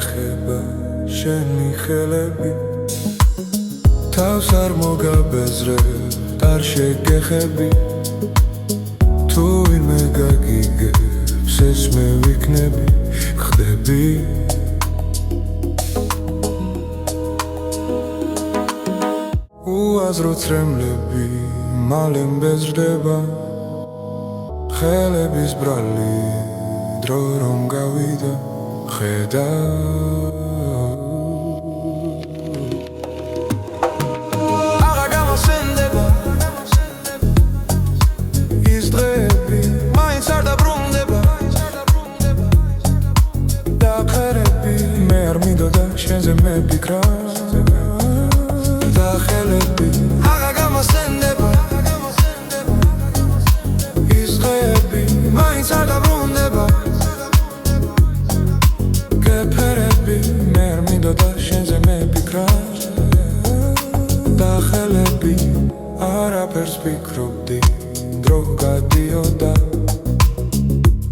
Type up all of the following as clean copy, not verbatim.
ეხება შენი ხელები თავს არ მოგაბეზრებ არ შეგეხები თუ ვინმე გაგიგებს ეს მე ვიქნები ხდები უაზრო ცრემლები მალე მბეზრდება ხელების ბრალი დრო რომ გავიდა ხედა აღარ გამოსენდება ის დღეები მაინც არ დაბრუნდება დახერები მე არ მინდოდა შენზე მეფიქრა და ხელები აღარ გამოსენდება ის დღეები მაინც არ დაბრუნდება გეფერები მე არ მინდოდა შენზე მეფიქრა და ხელები არაფერს ვფიქრობდი დრო გადიოდა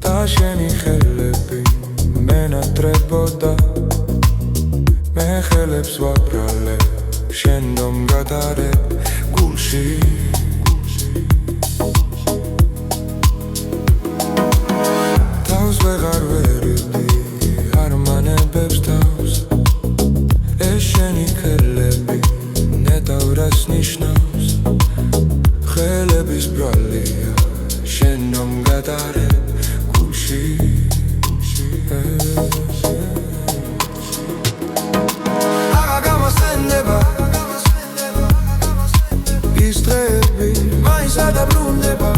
და შენი ხელები მენატრებოდა მე ხელებს ვაბრალებ შენ რომ გადარებ გულში თავს ვეღარ ვერიდი არმანებებს თავს ეს შენი ხელები ნეტავრას ნიშნავს ხელების ბრალია შენ რომ გადარებ გულში აღარ გამოსენდება ის დღეები მაინც არ დაბრუნდება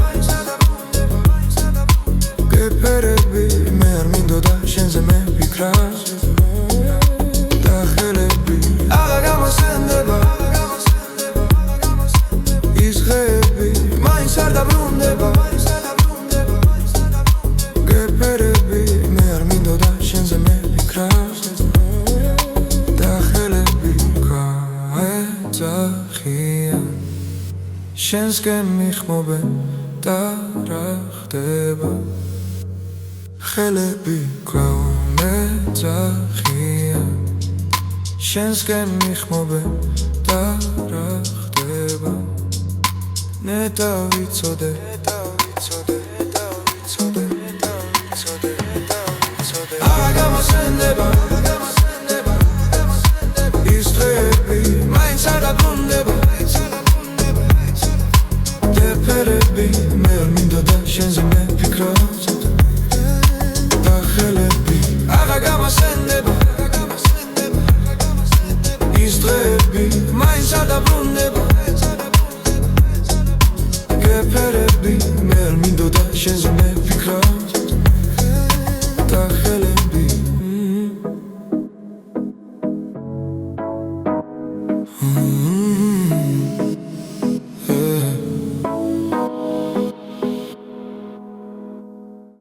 გეფერები მე არ მინდოდა შენზე მეფიქრა და ხელები აღარ გამოსენდება ის დღეები მაინც არ დაბრუნდება გეფერები მე არ მინდოდა შენზე მეფიქრა და ხელები გაეძახიან შენსკენ მიხმობენ და რა ხდება ხელები გაეძახიან შენსკენ მიხმობენ და რა ხდება ნეტა ვიცოდე აღარ გამოსენდება ის დღეები მაინც არ დაბრუნდება გეფერები მე არ მინდოდა შენზე მეფიქრა და ხელები აღარ გამოსენდება ის დღეები მაინც არ დაბრუნდება გეფერები მე არ მინდოდა შენზე მეფიქრა და ხელები